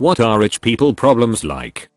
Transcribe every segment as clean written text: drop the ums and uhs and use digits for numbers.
What are rich people problems like?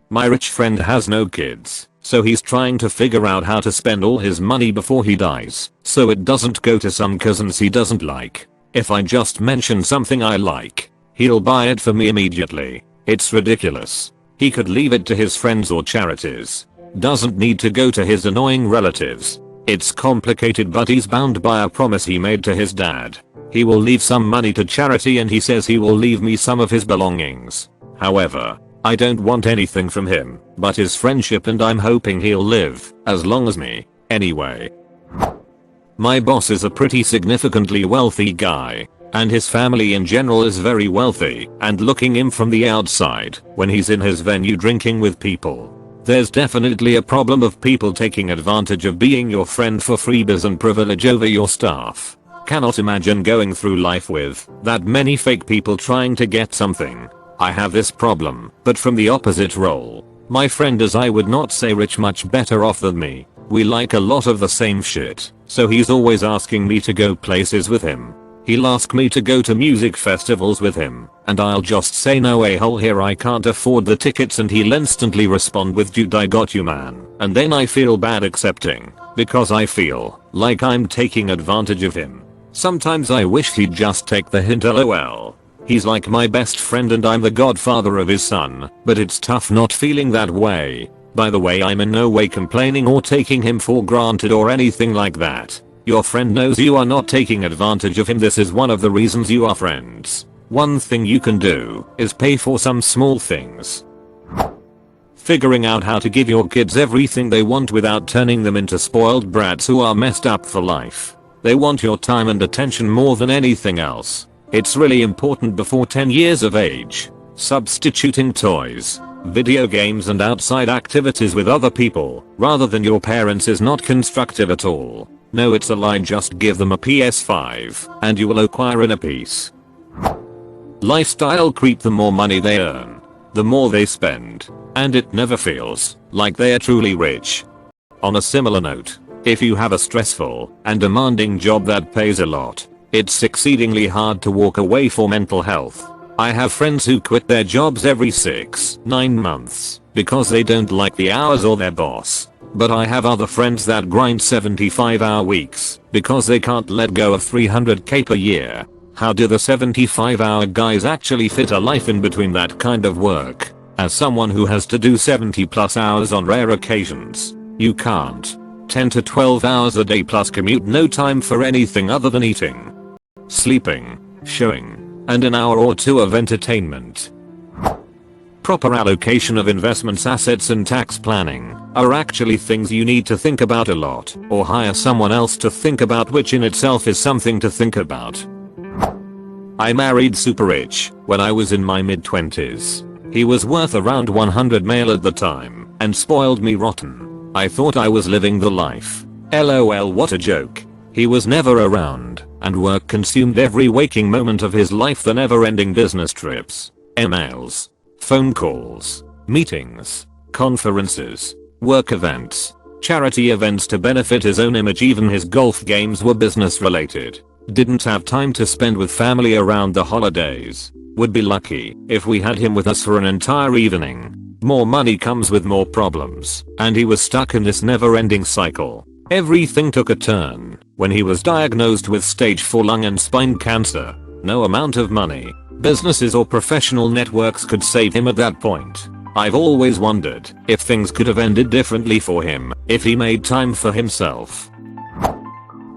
My rich friend has no kids, so he's trying to figure out how to spend all his money before he dies, so it doesn't go to some cousins he doesn't like. If I just mention something I like, he'll buy it for me immediately. It's ridiculous. He could leave it to his friends or charities. Doesn't need to go to his annoying relatives. It's complicated, but he's bound by a promise he made to his dad. He will leave some money to charity and he says he will leave me some of his belongings. However, I don't want anything from him but his friendship, and I'm hoping he'll live as long as me. Anyway. My boss is a pretty significantly wealthy guy, and his family in general is very wealthy, and looking in from the outside, when he's in his venue drinking with people, there's definitely a problem of people taking advantage of being your friend for freebies and privilege over your staff. Cannot imagine going through life with that many fake people trying to get something. I have this problem, but from the opposite role. My friend is, I would not say rich, much better off than me. We like a lot of the same shit, so he's always asking me to go places with him. He'll ask me to go to music festivals with him, and I'll just say no, a-hole here, I can't afford the tickets, and he'll instantly respond with dude, I got you man, and then I feel bad accepting, because I feel like I'm taking advantage of him. Sometimes I wish he'd just take the hint, lol. He's like my best friend and I'm the godfather of his son, but it's tough not feeling that way. By the way, I'm in no way complaining or taking him for granted or anything like that. Your friend knows you are not taking advantage of him. This is one of the reasons you are friends. One thing you can do is pay for some small things. Figuring out how to give your kids everything they want without turning them into spoiled brats who are messed up for life. They want your time and attention more than anything else. It's really important before 10 years of age. Substituting toys, video games and outside activities with other people rather than your parents is not constructive at all. No, it's a lie. Just give them a PS5 and you will acquire inner peace. Lifestyle creep. The more money they earn, the more they spend, and it never feels like they are truly rich. On a similar note, if you have a stressful and demanding job that pays a lot, it's exceedingly hard to walk away for mental health. I have friends who quit their jobs every 6-9 months because they don't like the hours or their boss. But I have other friends that grind 75-hour weeks because they can't let go of $300k per year. How do the 75-hour guys actually fit a life in between that kind of work? As someone who has to do 70+ hours on rare occasions, you can't. 10 to 12 hours a day plus commute, no time for anything other than eating, sleeping, showing, and an hour or two of entertainment. Proper allocation of investments, assets and tax planning are actually things you need to think about a lot, or hire someone else to think about, which in itself is something to think about. I married super rich when I was in my mid-20s. He was worth around 100 mil at the time and spoiled me rotten. I thought I was living the life. LOL, what a joke. He was never around, and work consumed every waking moment of his life. The never-ending business trips, emails, phone calls, meetings, conferences, work events, charity events to benefit his own image. Even his golf games were business related. Didn't have time to spend with family around the holidays. Would be lucky if we had him with us for an entire evening. More money comes with more problems, and he was stuck in this never-ending cycle. Everything took a turn when he was diagnosed with stage 4 lung and spine cancer. No amount of money, businesses or professional networks could save him at that point. I've always wondered if things could have ended differently for him if he made time for himself.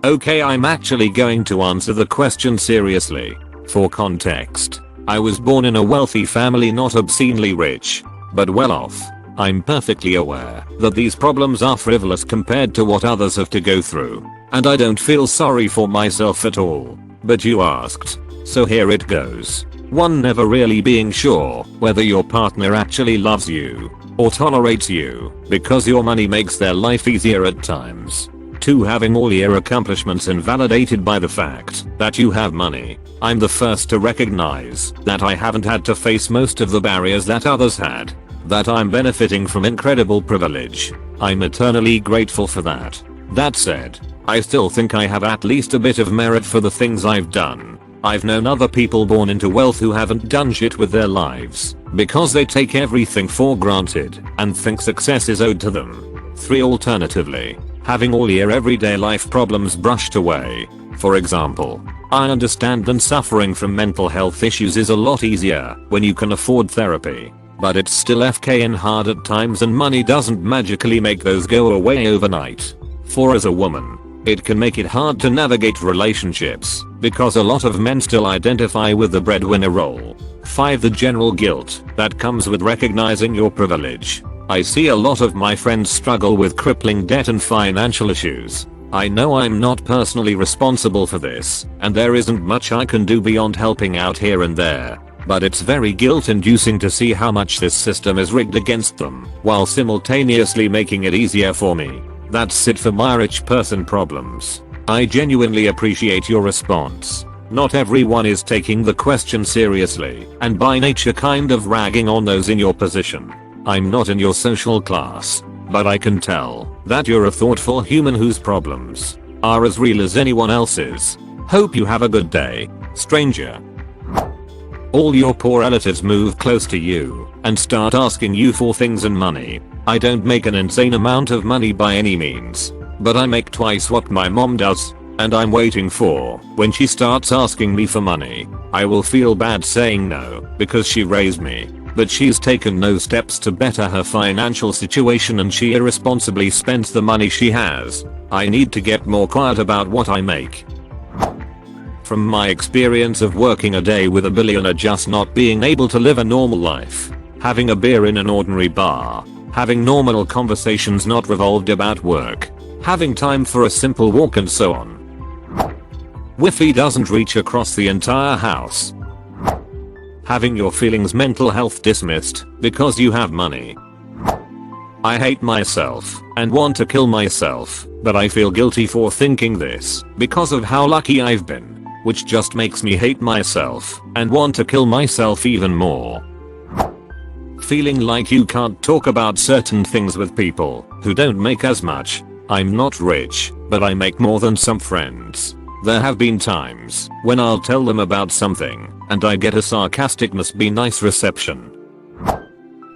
Okay, I'm actually going to answer the question seriously. For context, I was born in a wealthy family, not obscenely rich, but well off. I'm perfectly aware that these problems are frivolous compared to what others have to go through, and I don't feel sorry for myself at all. But you asked, so here it goes. 1. Never really being sure whether your partner actually loves you or tolerates you because your money makes their life easier at times. 2. Having all your accomplishments invalidated by the fact that you have money. I'm the first to recognize that I haven't had to face most of the barriers that others had. That I'm benefiting from incredible privilege. I'm eternally grateful for that. That said, I still think I have at least a bit of merit for the things I've done. I've known other people born into wealth who haven't done shit with their lives because they take everything for granted and think success is owed to them. 3. Alternatively, having all your everyday life problems brushed away. For example, I understand that suffering from mental health issues is a lot easier when you can afford therapy, but it's still FKN hard at times and money doesn't magically make those go away overnight. 4. As a woman, it can make it hard to navigate relationships because a lot of men still identify with the breadwinner role. 5. The general guilt that comes with recognizing your privilege. I see a lot of my friends struggle with crippling debt and financial issues. I know I'm not personally responsible for this, and there isn't much I can do beyond helping out here and there, but it's very guilt-inducing to see how much this system is rigged against them, while simultaneously making it easier for me. That's it for my rich person problems. I genuinely appreciate your response. Not everyone is taking the question seriously, and by nature kind of ragging on those in your position. I'm not in your social class, but I can tell that you're a thoughtful human whose problems are as real as anyone else's. Hope you have a good day, stranger. All your poor relatives move close to you and start asking you for things and money. I don't make an insane amount of money by any means, but I make twice what my mom does, and I'm waiting for when she starts asking me for money. I will feel bad saying no because she raised me, but she's taken no steps to better her financial situation and she irresponsibly spends the money she has. I need to get more quiet about what I make. From my experience of working a day with a billionaire, just not being able to live a normal life, having a beer in an ordinary bar, having normal conversations not revolved about work, having time for a simple walk and so on. Wi-Fi doesn't reach across the entire house. Having your feelings mental health dismissed because you have money. I hate myself and want to kill myself, but I feel guilty for thinking this because of how lucky I've been, which just makes me hate myself and want to kill myself even more. Feeling like you can't talk about certain things with people who don't make as much. I'm not rich, but I make more than some friends. There have been times when I'll tell them about something and I get a sarcastic must be nice reception.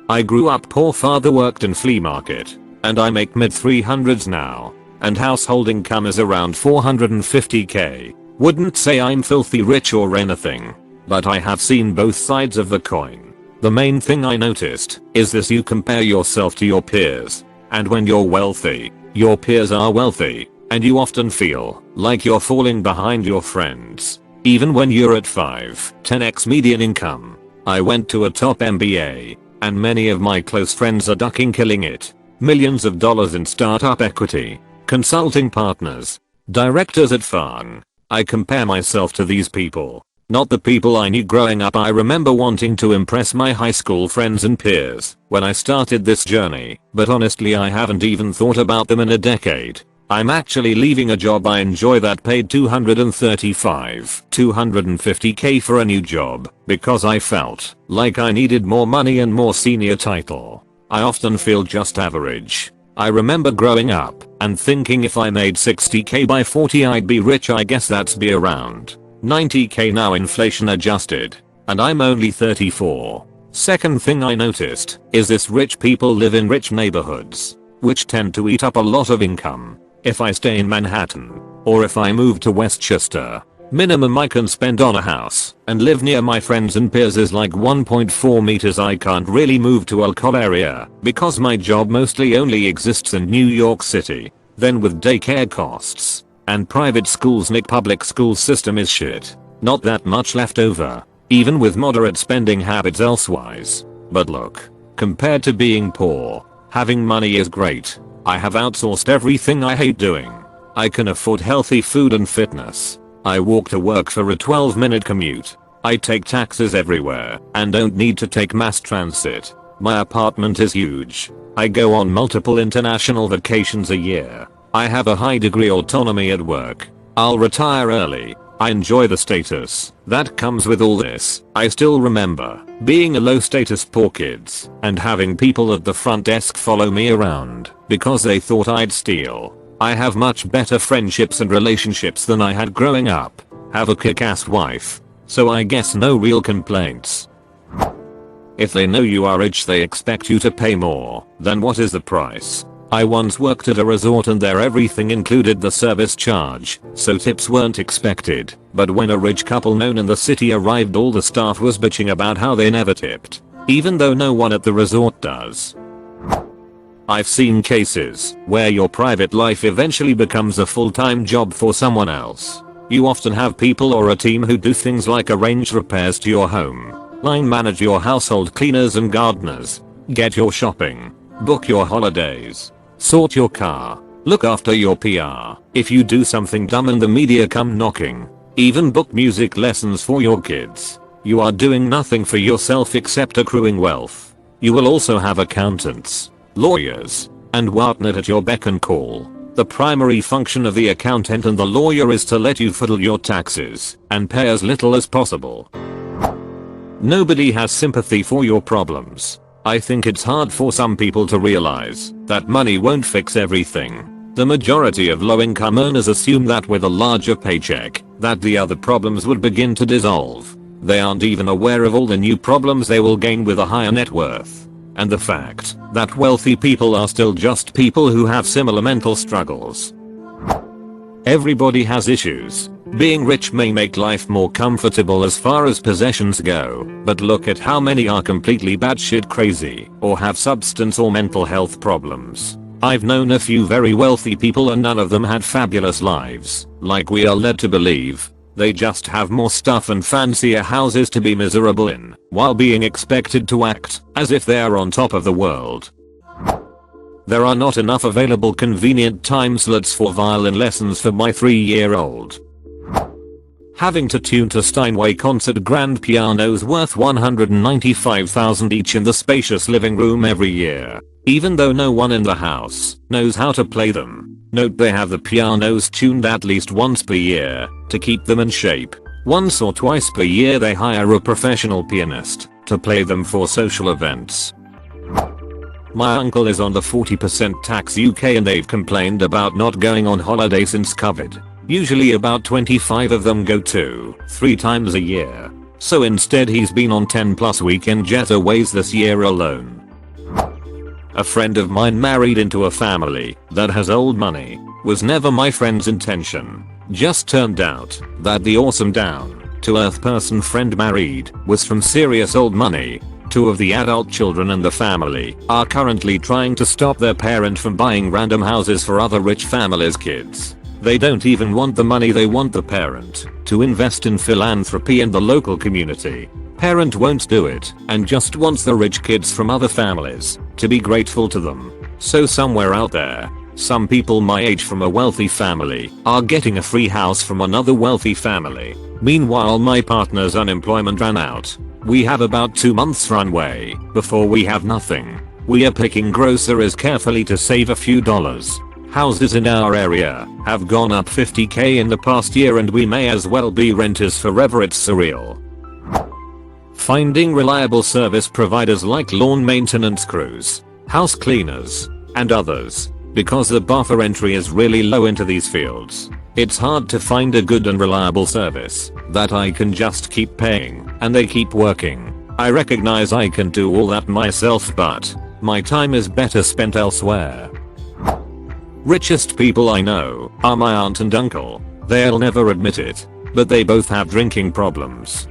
I grew up poor, father worked in flea market, and I make mid 300s now, and household income is around 450k. Wouldn't say I'm filthy rich or anything, but I have seen both sides of the coin. The main thing I noticed is this: you compare yourself to your peers, and when you're wealthy, your peers are wealthy, and you often feel like you're falling behind your friends, even when you're at 10x median income. I went to a top MBA, and many of my close friends are ducking killing it. Millions of dollars in startup equity, consulting partners, directors at firm. I compare myself to these people, not the people I knew growing up. I remember wanting to impress my high school friends and peers when I started this journey, but honestly I haven't even thought about them in a decade. I'm actually leaving a job I enjoy that paid $250k for a new job because I felt like I needed more money and more senior title. I often feel just average. I remember growing up and thinking if I made 60k by 40 I'd be rich. I guess that's be around 90k now, inflation adjusted, and I'm only 34. Second thing I noticed is this: rich people live in rich neighborhoods, which tend to eat up a lot of income. If I stay in Manhattan, or if I move to Westchester, minimum I can spend on a house and live near my friends and peers is like 1.4 meters. I can't really move to a local area because my job mostly only exists in New York City. Then with daycare costs and private schools, Nick public school system is shit. Not that much left over, even with moderate spending habits elsewise. But look, compared to being poor, having money is great. I have outsourced everything I hate doing. I can afford healthy food and fitness. I walk to work for a 12-minute commute. I take taxis everywhere and don't need to take mass transit. My apartment is huge. I go on multiple international vacations a year. I have a high degree autonomy at work. I'll retire early. I enjoy the status that comes with all this. I still remember being a low status poor kids and having people at the front desk follow me around because they thought I'd steal. I have much better friendships and relationships than I had growing up. have a kick-ass wife. So I guess no real complaints. If they know you are rich they expect you to pay more. Then what is the price? I once worked at a resort and there everything included the service charge, so tips weren't expected. But when a rich couple known in the city arrived all the staff was bitching about how they never tipped. Even though no one at the resort does. I've seen cases where your private life eventually becomes a full-time job for someone else. You often have people or a team who do things like arrange repairs to your home, line manage your household cleaners and gardeners, get your shopping, book your holidays, sort your car, look after your PR, if you do something dumb and the media come knocking, even book music lessons for your kids. You are doing nothing for yourself except accruing wealth. You will also have accountants, lawyers, and whatnot at your beck and call. The primary function of the accountant and the lawyer is to let you fiddle your taxes and pay as little as possible. Nobody has sympathy for your problems. I think it's hard for some people to realize that money won't fix everything. The majority of low-income earners assume that with a larger paycheck, that the other problems would begin to dissolve. They aren't even aware of all the new problems they will gain with a higher net worth. And the fact that wealthy people are still just people who have similar mental struggles. Everybody has issues. Being rich may make life more comfortable as far as possessions go, but look at how many are completely batshit crazy or have substance or mental health problems. I've known a few very wealthy people and none of them had fabulous lives, like we are led to believe. They just have more stuff and fancier houses to be miserable in, while being expected to act as if they are on top of the world. There are not enough available convenient time slots for violin lessons for my 3-year-old. Having to tune to Steinway concert grand pianos worth $195,000 each in the spacious living room every year, even though no one in the house knows how to play them. Note they have the pianos tuned at least once per year to keep them in shape. Once or twice per year they hire a professional pianist to play them for social events. My uncle is on the 40% tax UK and they've complained about not going on holiday since COVID. Usually about 25 of them go 2-3 times a year. So instead he's been on 10+ weekend getaways this year alone. A friend of mine married into a family that has old money. Was never my friend's intention. Just turned out that the awesome down-to-earth person friend married was from serious old money. 2 of the adult children in the family are currently trying to stop their parent from buying random houses for other rich families' kids. They don't even want the money, they want the parent to invest in philanthropy and the local community. Parent won't do it and just wants the rich kids from other families to be grateful to them. So somewhere out there, some people my age from a wealthy family are getting a free house from another wealthy family. Meanwhile my partner's unemployment ran out. We have about 2 months runway before we have nothing. We are picking groceries carefully to save a few dollars. Houses in our area have gone up $50,000 in the past year and we may as well be renters forever. It's surreal. Finding reliable service providers like lawn maintenance crews, house cleaners, and others, because the bar for entry is really low into these fields. It's hard to find a good and reliable service that I can just keep paying and they keep working. I recognize I can do all that myself, but my time is better spent elsewhere. Richest people I know are my aunt and uncle. They'll never admit it, but they both have drinking problems.